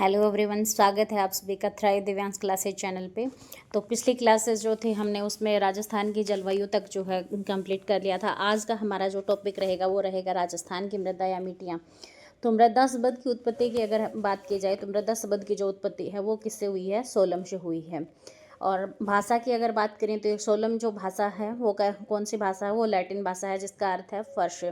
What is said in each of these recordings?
Hello everyone, स्वागत है आप सभी का थ्राइव दिव्यांश क्लासेज चैनल पे। तो पिछली क्लासेस जो थी हमने उसमें राजस्थान की जलवायु तक जो है कंप्लीट कर लिया था। आज का हमारा जो टॉपिक रहेगा वो रहेगा राजस्थान की मृदा या मिट्टियाँ। तो मृदा शब्द की उत्पत्ति की अगर बात की जाए तो मृदा शब्द की जो उत्पत्ति है वो किससे हुई है? सोलम से हुई है। और भाषा की अगर बात करें तो सोलम जो भाषा है वो कौन सी भाषा है? वो लैटिन भाषा है जिसका अर्थ है फर्श।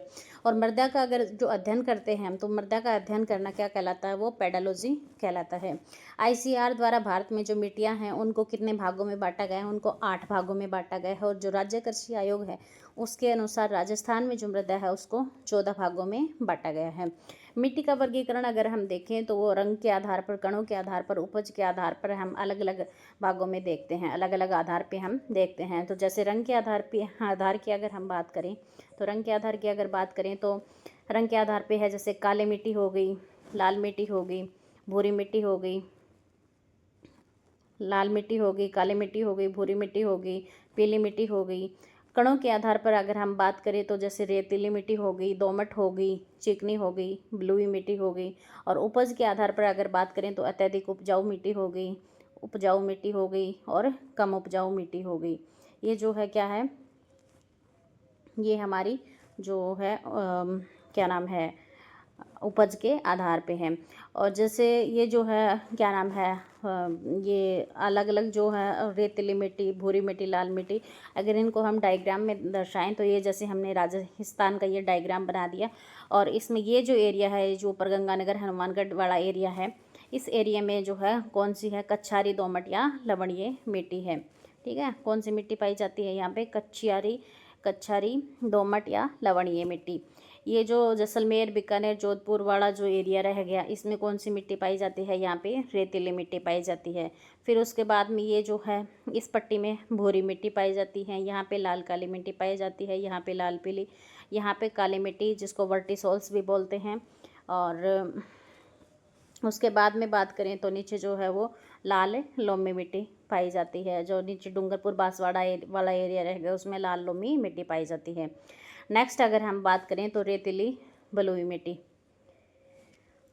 और मृदा का अगर जो अध्ययन करते हैं हम तो मृदा का अध्ययन करना क्या कहलाता है? वो पेडोलॉजी कहलाता है। आईसीआर द्वारा भारत में जो मिट्टियां हैं उनको कितने भागों में बांटा गया है? उनको 8 भागों में बांटा गया है। और जो राज्य कृषि आयोग है उसके अनुसार राजस्थान में जो मृदा है उसको 14 भागों में बांटा गया है। मिट्टी का वर्गीकरण अगर हम देखें तो वो रंग के आधार पर, कणों के आधार पर, उपज के आधार पर हम अलग अलग भागों में देखते हैं, अलग अलग आधार पे हम देखते हैं। तो जैसे रंग के आधार की अगर हम बात करें तो रंग के आधार की अगर बात करें तो रंग के आधार पे है जैसे काली मिट्टी हो गई, लाल मिट्टी हो गई, भूरी मिट्टी हो गई, लाल मिट्टी हो गई, काली मिट्टी हो गई, भूरी मिट्टी हो गई, पीली मिट्टी हो गई। कणों के आधार पर अगर हम बात करें तो जैसे रेतीली मिट्टी हो गई, दोमट हो गई, चिकनी हो गई, ब्लूई मिट्टी हो गई। और उपज के आधार पर अगर बात करें तो अत्यधिक उपजाऊ मिट्टी हो गई, उपजाऊ मिट्टी हो गई और कम उपजाऊ मिट्टी हो गई। ये जो है क्या है? ये हमारी जो है क्या नाम है, उपज के आधार पे है। और जैसे ये जो है क्या नाम है, ये अलग अलग जो है रेतीली मिट्टी, भूरी मिट्टी, लाल मिट्टी, अगर इनको हम डायग्राम में दर्शाएं तो ये जैसे हमने राजस्थान का ये डायग्राम बना दिया। और इसमें ये जो एरिया है, जो ऊपर गंगानगर हनुमानगढ़ वाला एरिया है, इस एरिया में जो है कौन सी है? कच्छारी, दोमट या लवणीय मिट्टी है। ठीक है, कौन सी मिट्टी पाई जाती है यहाँ पे? कच्छारी, दोमट या लवणीय मिट्टी। ये जो जैसलमेर, बीकानेर, जोधपुर वाला जो एरिया रह गया, इसमें कौन सी मिट्टी पाई जाती है? यहाँ पे रेतीली मिट्टी पाई जाती है। फिर उसके बाद में ये जो है इस पट्टी में भूरी मिट्टी पाई जाती है, यहाँ पे लाल काली मिट्टी पाई जाती है, यहाँ पे लाल पीली, यहाँ पे काली मिट्टी जिसको वर्टिसोल्स भी बोलते हैं। और उसके बाद में बात करें तो नीचे जो है वो लाल लोमी मिट्टी पाई जाती है। जो नीचे डूंगरपुर बांसवाड़ा वाला एरिया रह गया उसमें लाल लोमी मिट्टी पाई जाती है। नेक्स्ट अगर हम बात करें तो रेतीली बलुई मिट्टी।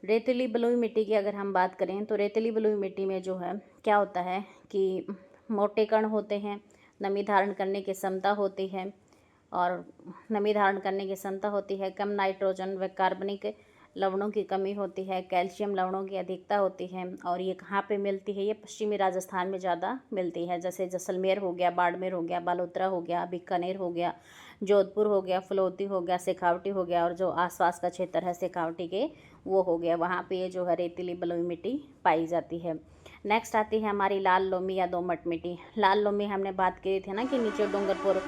रेतीली बलुई मिट्टी की अगर हम बात करें तो रेतीली बलुई मिट्टी में जो है क्या होता है कि मोटे कण होते हैं, नमी धारण करने की क्षमता होती है, और नमी धारण करने की क्षमता होती है, कम नाइट्रोजन व कार्बनिक लवणों की कमी होती है, कैल्शियम लवणों की अधिकता होती है। और ये कहाँ पे मिलती है? ये पश्चिमी राजस्थान में ज़्यादा मिलती है, जैसे जैसलमेर हो गया, बाड़मेर हो गया, बालोतरा हो गया, बीकानेर हो गया, जोधपुर हो गया, फलौती हो गया, शेखावटी हो गया, और जो आसपास का क्षेत्र है शेखावटी के वो हो गया, वहाँ पे ये जो है रेतीली बलुई मिट्टी पाई जाती है। नेक्स्ट आती है हमारी लाल लोमी या दोमट मिट्टी। लाल लोमी हमने बात की थी ना कि नीचे डूंगरपुर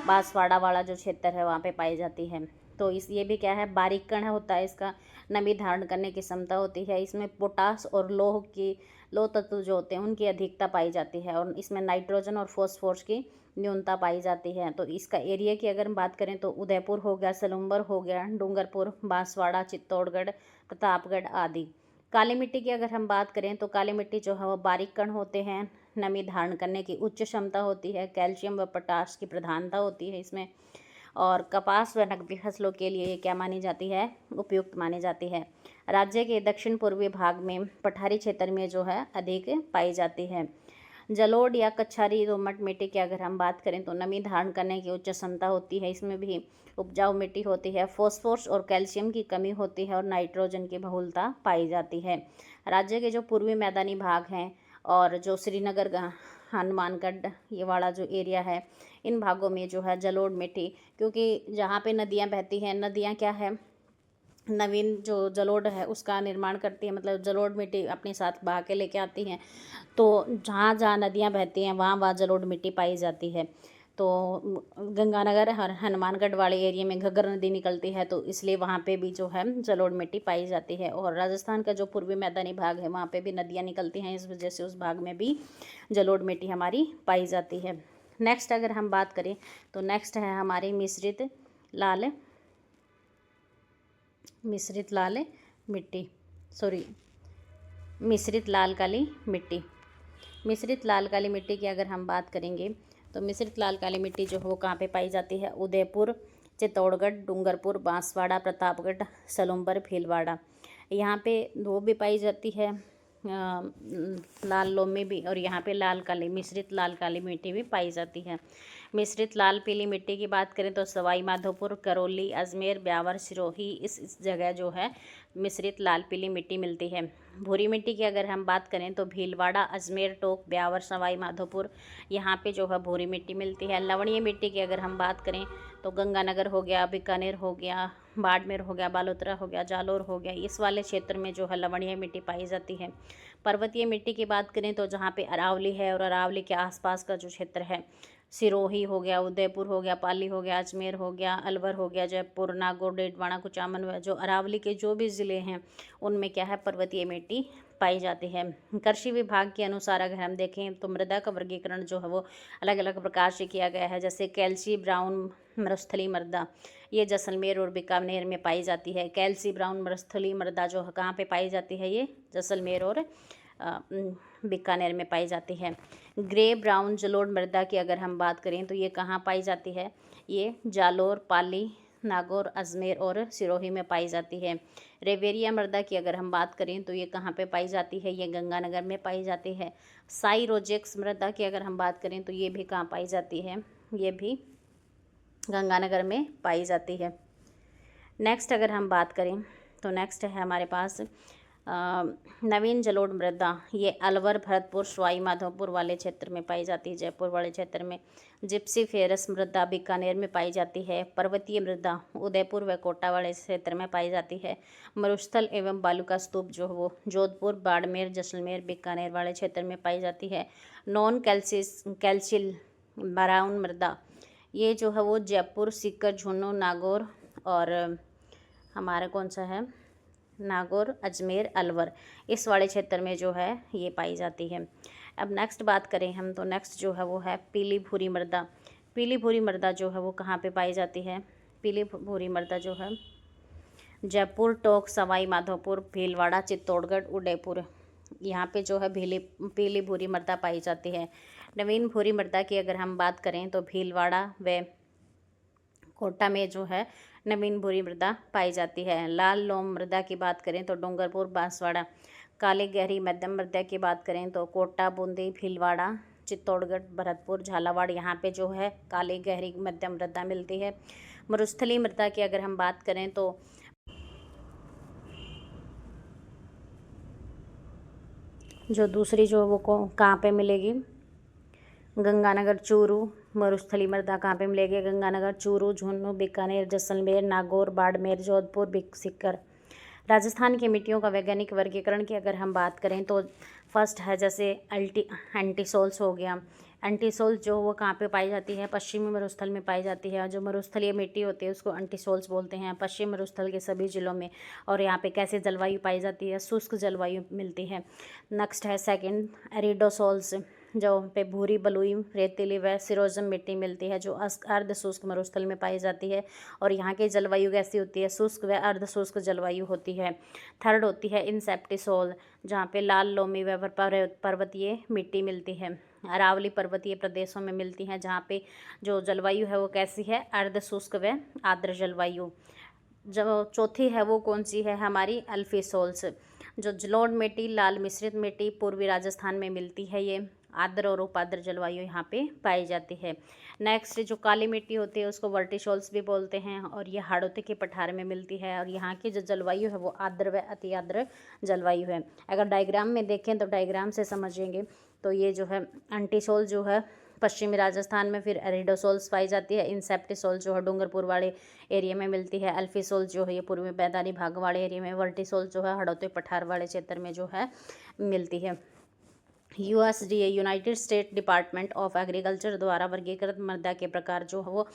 बांसवाड़ा वाला जो क्षेत्र है वहाँ पे पाई जाती है। तो ये भी क्या है? बारीक कण होता है, इसका नमी धारण करने की क्षमता होती है। इसमें पोटास और लोह तत्व जो होते हैं उनकी अधिकता पाई जाती है, और इसमें नाइट्रोजन और फॉस्फोरस की न्यूनता पाई जाती है। तो इसका एरिया की अगर हम बात करें तो उदयपुर हो गया, सलूम्बर हो गया, डूंगरपुर, बांसवाड़ा, चित्तौड़गढ़, प्रतापगढ़ आदि। काली मिट्टी की अगर हम बात करें तो काली मिट्टी जो है वो बारीक कण होते हैं, नमी धारण करने की उच्च क्षमता होती है, कैल्शियम व पोटाश की प्रधानता होती है इसमें। और कपास व नकदी फसलों के लिए ये क्या मानी जाती है? उपयुक्त मानी जाती है। राज्य के दक्षिण पूर्वी भाग में पठारी क्षेत्र में जो है अधिक पाई जाती है। जलोढ़ या कच्छारी दोमट मिट्टी की अगर हम बात करें तो नमी धारण करने की उच्च क्षमता होती है, इसमें भी उपजाऊ मिट्टी होती है, फॉस्फोरस और कैल्शियम की कमी होती है, और नाइट्रोजन की बहुलता पाई जाती है। राज्य के जो पूर्वी मैदानी भाग हैं और जो श्रीनगर, हनुमानगढ़ ये वाला जो एरिया है, इन भागों में जो है जलोढ़ मिट्टी, क्योंकि जहाँ पे नदियाँ बहती हैं, नदियाँ क्या है, नवीन जो जलोढ़ है उसका निर्माण करती है, मतलब जलोढ़ मिट्टी अपने साथ बहा के लेके आती हैं। तो जहाँ जहाँ नदियाँ बहती हैं वहाँ वहाँ जलोढ़ मिट्टी पाई जाती है। तो गंगानगर हनुमानगढ़ वाले एरिया में घग्गर नदी निकलती है, तो इसलिए वहाँ पे भी जो है जलोढ़ मिट्टी पाई जाती है। और राजस्थान का जो पूर्वी मैदानी भाग है वहाँ पे भी नदियाँ निकलती हैं, इस वजह से उस भाग में भी जलोढ़ मिट्टी हमारी पाई जाती है। नेक्स्ट अगर हम बात करें तो नेक्स्ट है हमारी मिश्रित लाल मिट्टी, मिश्रित लाल काली मिट्टी। मिश्रित लाल काली मिट्टी की अगर हम बात करेंगे तो मिश्रित लाल काली मिट्टी जो है वो कहाँ पे पाई जाती है? उदयपुर, चित्तौड़गढ़, डूंगरपुर, बांसवाड़ा, प्रतापगढ़, सलूम्बर, भीलवाड़ा, यहाँ पे वो भी पाई जाती है। लाल लोमी भी, और यहाँ पे लाल काली मिश्रित लाल काली मिट्टी भी पाई जाती है। मिश्रित लाल पीली मिट्टी की बात करें तो सवाई माधोपुर, करौली, अजमेर, ब्यावर, सिरोही, इस जगह जो है मिश्रित लाल पीली मिट्टी मिलती है। भूरी मिट्टी की अगर हम बात करें तो भीलवाड़ा, अजमेर, टोक, ब्यावर, सवाई माधोपुर, यहाँ पे जो है भूरी मिट्टी मिलती है। लवणीय मिट्टी की अगर हम बात करें तो गंगानगर हो गया, बीकानेर हो गया, बाड़मेर हो गया, बालोतरा हो गया, जालौर हो गया, इस वाले क्षेत्र में जो है लवणीय मिट्टी पाई जाती है। पर्वतीय मिट्टी की बात करें तो जहाँ पे अरावली है और अरावली के आसपास का जो क्षेत्र है, सिरोही हो गया, उदयपुर हो गया, पाली हो गया, अजमेर हो गया, अलवर हो गया, जयपुर, नागौर, डेडवाड़ा, कुचामन, जो अरावली के जो भी ज़िले हैं उनमें क्या है पर्वतीय मिट्टी पाई जाती है। कृषि विभाग के अनुसार अगर हम देखें तो मृदा का वर्गीकरण जो है वो अलग अलग प्रकार से किया गया है। जैसे कैल्सी ब्राउन मरुस्थली मृदा, ये जैसलमेर और बीकानेर में पाई जाती है। कैल्सी ब्राउन मरुस्थली मृदा जो है कहाँ पे पाई जाती है, ये जैसलमेर और बीकानेर में पाई जाती है। ग्रे ब्राउन जलोढ़ मृदा की अगर हम बात करें तो ये कहाँ पाई जाती है, ये जालौर, पाली, नागौर, अजमेर और सिरोही में पाई जाती है। रेवेरिया मृदा की अगर हम बात करें तो ये कहाँ पे पाई जाती है, ये गंगानगर में पाई जाती है। साइरोजेक्स मृदा की अगर हम बात करें तो ये भी कहाँ पाई जाती है, ये भी गंगानगर में पाई जाती है। नेक्स्ट अगर हम बात करें तो नेक्स्ट है हमारे पास नवीन जलोढ़ मृदा, ये अलवर, भरतपुर, सवाई माधोपुर वाले क्षेत्र में पाई जाती है, जयपुर वाले क्षेत्र में। जिप्सी फेरस मृदा बीकानेर में पाई जाती है। पर्वतीय मृदा उदयपुर व कोटा वाले क्षेत्र में पाई जाती है। मरुस्थल एवं बालू का स्तूप जो है वो जोधपुर, बाड़मेर, जैसलमेर, बीकानेर वाले क्षेत्र में पाई जाती है। नॉन कैल्शियल ब्राउन मृदा, ये जो है वो जयपुर, सीकर, झुंझुनू, नागौर और हमारा कौन सा है, नागौर, अजमेर, अलवर, इस वाले क्षेत्र में जो है ये पाई जाती है। अब नेक्स्ट बात करें हम तो नेक्स्ट जो है वो है पीली भूरी मृदा। पीली भूरी मृदा जो है वो कहाँ पे पाई जाती है, पीली भूरी मृदा जो है जयपुर, टोंक, सवाई माधोपुर, भीलवाड़ा, चित्तौड़गढ़, उदयपुर, यहाँ पे जो है पीली भूरी मृदा पाई जाती है। नवीन भूरी मृदा की अगर हम बात करें तो भीलवाड़ा व कोटा में जो है नवीन भूरी मृदा पाई जाती है। लाल लोम मृदा की बात करें तो डूंगरपुर, बांसवाड़ा। काली गहरी मध्यम मृदा की बात करें तो कोटा, बूंदी, भीलवाड़ा, चित्तौड़गढ़, भरतपुर, झालावाड़, यहाँ पे जो है काली गहरी मध्यम मृदा मिलती है। मरुस्थली मृदा की अगर हम बात करें तो जो दूसरी जो वो कहाँ पे मिलेगी, गंगानगर, चूरू। मरुस्थली मृदा कहाँ पे मिलेगी, गंगानगर, चूरू, झुंझुनू, बीकानेर, जैसलमेर, नागौर, बाड़मेर, जोधपुर, सीकर। राजस्थान की मिट्टियों का वैज्ञानिक वर्गीकरण की अगर हम बात करें तो फर्स्ट है जैसे एंटीसोल्स हो गया। एंटीसोल्स जो वो कहाँ पे पाई जाती है, पश्चिमी मरुस्थल में पाई जाती है। जो मरुस्थलीय मिट्टी होती है उसको एंटीसोल्स बोलते हैं, पश्चिम मरुस्थल के सभी जिलों में। और यहाँ पे कैसे जलवायु पाई जाती है, शुष्क जलवायु मिलती है। नेक्स्ट है सेकंड एरिडोसोल्स, जो पे भूरी, बलुई, रेतीली व सिरोजम मिट्टी मिलती है, जो अर्ध शुष्क मरुस्थल में पाई जाती है। और यहाँ की जलवायु कैसी होती है, शुष्क व अर्ध शुष्क जलवायु होती है। थर्ड होती है इंसेप्टिसोल, जहाँ पे लाल लोमी व पर्वतीय मिट्टी मिलती है। अरावली पर्वतीय प्रदेशों में मिलती हैं, जहाँ पे जो जलवायु है वो कैसी है, अर्ध शुष्क व आर्द्र जलवायु। जो चौथी है वो कौन सी है हमारी, अल्फीसोल्स, जो जलोढ़ मिट्टी, लाल मिश्रित मिट्टी पूर्वी राजस्थान में मिलती है। ये आर्द्र और उपाद्र जलवायु यहाँ पे पाई जाती है। नेक्स्ट जो काली मिट्टी होती है उसको वर्टिसोल्स भी बोलते हैं, और ये हाड़ौती के पठार में मिलती है। और यहाँ की जो जलवायु है वो आर्द्र व अति आर्द्र जलवायु है। अगर डायग्राम में देखें तो डायग्राम से समझेंगे तो ये जो है एंटीसोल जो है पश्चिमी राजस्थान में, फिर एरिडोसोल्स पाई जाती है। इंसेप्टिसोल जो है डूंगरपुर वाले एरिया में मिलती है। अल्फीसोल जो है ये पूर्वी मैदानी भाग वाले एरिया में, वर्टिसोल जो है हाड़ौती पठार वाले क्षेत्र में जो है मिलती है। USDA United state department of agriculture द्वारा वर्गीकृत मृदा के प्रकार जो है वो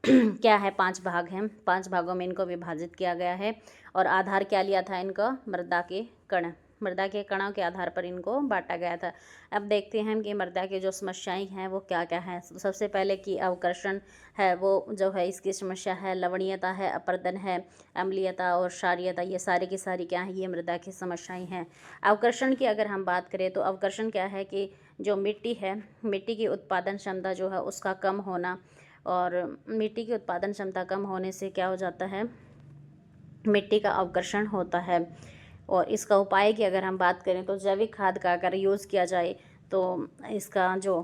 क्या है, 5 भाग हैं। 5 भागों में इनको विभाजित किया गया है। और आधार क्या लिया था इनका, मृदा के कण, मृदा के कणों के आधार पर इनको बांटा गया था। अब देखते हैं कि मृदा की जो समस्याएं हैं वो क्या क्या हैं। सबसे पहले की अवकर्षण है, वो जो है इसकी समस्या है। लवणीयता है, अपर्दन है, अम्लीयता और क्षारीयता, ये सारी की सारी क्या है, ये मृदा की समस्याएं हैं। अवकर्षण की अगर हम बात करें तो अवकर्षण क्या है कि जो मिट्टी है, मिट्टी की उत्पादन क्षमता जो है उसका कम होना। और मिट्टी की उत्पादन क्षमता कम होने से क्या हो जाता है, मिट्टी का अवकर्षण होता है। और इसका उपाय की अगर हम बात करें तो जैविक खाद का अगर यूज़ किया जाए तो इसका जो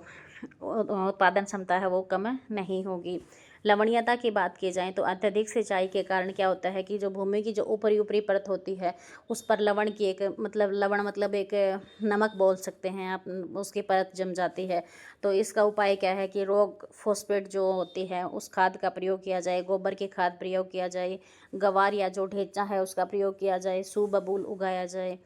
उत्पादन क्षमता है वो कम नहीं होगी। लवणीयता की बात की जाए तो अत्यधिक सिंचाई के कारण क्या होता है कि जो भूमि की जो ऊपरी ऊपरी परत होती है उस पर लवण की एक मतलब लवण मतलब एक नमक बोल सकते हैं आप, उसकी परत जम जाती है। तो इसका उपाय क्या है कि रॉक फॉस्फेट जो होती है उस खाद का प्रयोग किया जाए, गोबर की खाद प्रयोग किया जाए, गवार या जो ढेंचा है उसका प्रयोग किया जाए, सुबबूल उगाया जाए।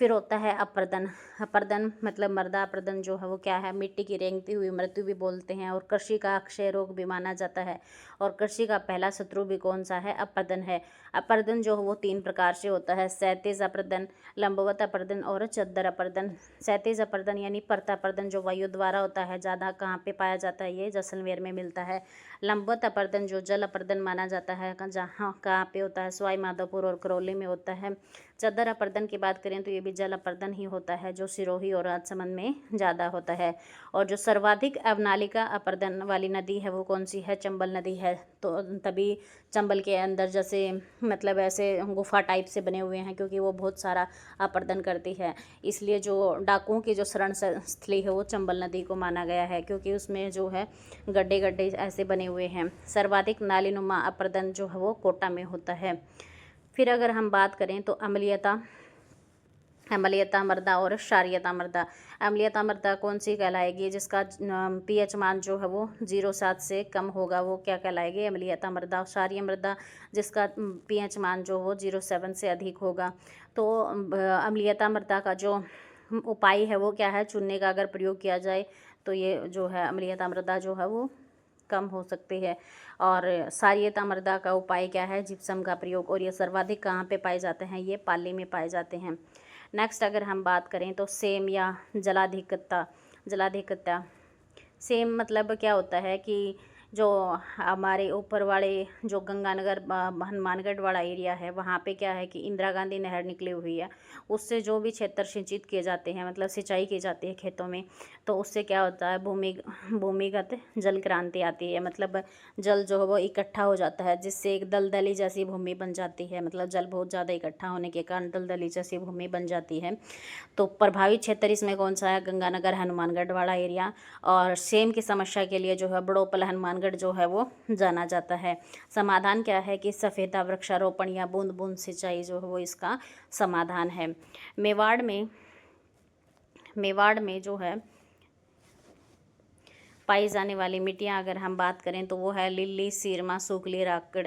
फिर होता है अपर्दन। अपर्दन मतलब मृदा अपर्दन जो है वो क्या है, मिट्टी की रेंगती हुई मृत्यु भी बोलते हैं और कृषि का अक्षय रोग भी माना जाता है। और कृषि का पहला शत्रु भी कौन सा है, अपर्दन है। अपर्दन जो है वो 3 प्रकार से होता है, क्षैतिज अपर्दन, लंबवत अपर्दन और चद्दर अपर्दन। क्षैतिज अपर्दन यानी परत अपर्दन जो वायु द्वारा होता है, ज़्यादा कहाँ पे पाया जाता है, ये जैसलमेर में मिलता है। लंबवत अपर्दन जो जल अपर्दन माना जाता है, जहाँ कहाँ पे होता है, सवाई माधोपुर और करौली में होता है। चद्दर अपर्दन की बात करें तो ये भी जल अपर्दन ही होता है जो सिरोही और राजसमंद में ज़्यादा होता है। और जो सर्वाधिक अवनालिका अपर्दन वाली नदी है वो कौन सी है, चंबल नदी है। तो तभी चंबल के अंदर जैसे मतलब ऐसे गुफा टाइप से बने हुए हैं क्योंकि वो बहुत सारा अपर्दन करती है, इसलिए जो डाकुओं की जो शरण स्थली है वो चंबल नदी को माना गया है क्योंकि उसमें जो है गड्ढे गड्ढे ऐसे बने हुए हैं। सर्वाधिक नालीनुमा अपर्दन जो है वो कोटा में होता है। फिर अगर हम बात करें तो अम्लीयता मृदा और क्षारीयता मृदा। अम्लीयता मृदा कौन सी कहलाएगी, जिसका पीएच मान जो है वो 0.7 से कम होगा वो क्या कहलाएगी, अम्लीयता मृदा। क्षारीय मृदा जिसका पीएच मान जो वो 0.7 से अधिक होगा। तो अम्लीयता मृदा का जो उपाय है वो क्या है, चूने का अगर प्रयोग किया जाए तो ये जो है अम्लीयता मृदा जो है वो कम हो सकती है। और क्षारीयता मृदा का उपाय क्या है, जिप्सम का प्रयोग। और ये सर्वाधिक कहाँ पे पाए जाते हैं, ये पाली में पाए जाते हैं। नेक्स्ट अगर हम बात करें तो सेम या जलाधिकता। सेम मतलब क्या होता है कि जो हमारे ऊपर वाले जो गंगानगर हनुमानगढ़ वाला एरिया है वहाँ पे क्या है कि इंदिरा गांधी नहर निकली हुई है, उससे जो भी क्षेत्र सिंचित किए जाते हैं मतलब सिंचाई की जाती है खेतों में, तो उससे क्या होता है भूमिगत जल क्रांति आती है। मतलब जल जो है वो इकट्ठा हो जाता है जिससे एक दलदली जैसी भूमि बन जाती है। मतलब जल बहुत ज़्यादा इकट्ठा होने के कारण दलदली जैसी भूमि बन जाती है। तो प्रभावित क्षेत्र इसमें कौन सा है, गंगानगर हनुमानगढ़ वाला एरिया। और सेम की समस्या के लिए जो है बड़ोपल हनुमानगढ़ जो है वो जाना जाता है। समाधान क्या है कि सफेदा वृक्षारोपण या बूंद बूंद सिंचाई जो है वो इसका समाधान है। मेवाड़ में जो है पाई जाने वाली मिट्टियाँ अगर हम बात करें तो वो है लिल्ली, सीरमा, सूखली, राकड़।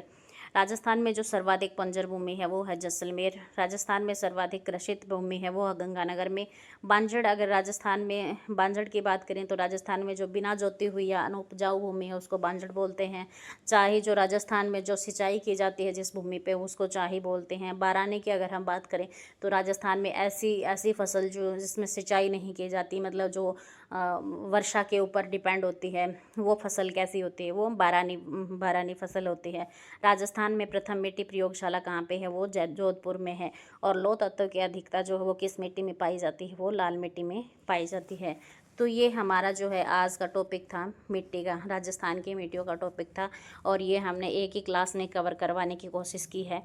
राजस्थान में जो सर्वाधिक बंजर भूमि है वो है जैसलमेर। राजस्थान में सर्वाधिक कृषित भूमि है वो है गंगानगर में। बांजड़ अगर राजस्थान में बांजड़ की बात करें तो राजस्थान में जो बिना जोती हुई या अनुपजाऊ भूमि है उसको बांजड़ बोलते हैं। चाही जो राजस्थान में जो सिंचाई की जाती है जिस भूमि पे उसको चाही बोलते हैं। बारानी की अगर हम बात करें तो राजस्थान में ऐसी फसल जो जिसमें सिंचाई नहीं की जाती, मतलब जो वर्षा के ऊपर डिपेंड होती है, वो फसल कैसी होती है, वो बारानी फसल होती है। राजस्थान में प्रथम मिट्टी प्रयोगशाला कहाँ पे है, वो जोधपुर में है। और लौह तत्व की अधिकता जो है वो किस मिट्टी में पाई जाती है, वो लाल मिट्टी में पाई जाती है। तो ये हमारा जो है आज का टॉपिक था मिट्टी का, राजस्थान की मिट्टियों का टॉपिक था। और ये हमने एक ही क्लास में कवर करवाने की कोशिश की है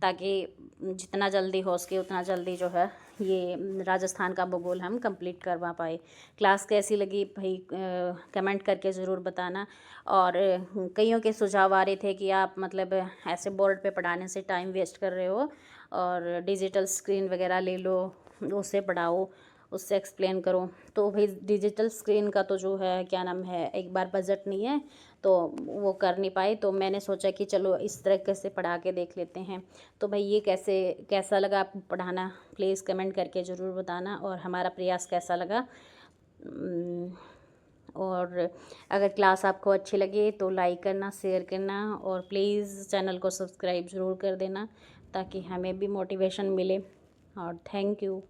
ताकि जितना जल्दी हो सके उतना जल्दी जो है ये राजस्थान का भूगोल हम कंप्लीट करवा पाए। क्लास कैसी लगी भाई कमेंट करके ज़रूर बताना। और कईयों के सुझाव आ रहे थे कि आप मतलब ऐसे बोर्ड पे पढ़ाने से टाइम वेस्ट कर रहे हो और डिजिटल स्क्रीन वगैरह ले लो, उससे पढ़ाओ, उससे एक्सप्लेन करो। तो भाई डिजिटल स्क्रीन का तो जो है क्या नाम है, एक बार बजट नहीं है तो वो कर नहीं पाए, तो मैंने सोचा कि चलो इस तरीके से पढ़ा के देख लेते हैं। तो भाई ये कैसा लगा आपको पढ़ाना, प्लीज़ कमेंट करके ज़रूर बताना। और हमारा प्रयास कैसा लगा, और अगर क्लास आपको अच्छी लगे तो लाइक करना, शेयर करना और प्लीज़ चैनल को सब्सक्राइब ज़रूर कर देना ताकि हमें भी मोटिवेशन मिले। और थैंक यू।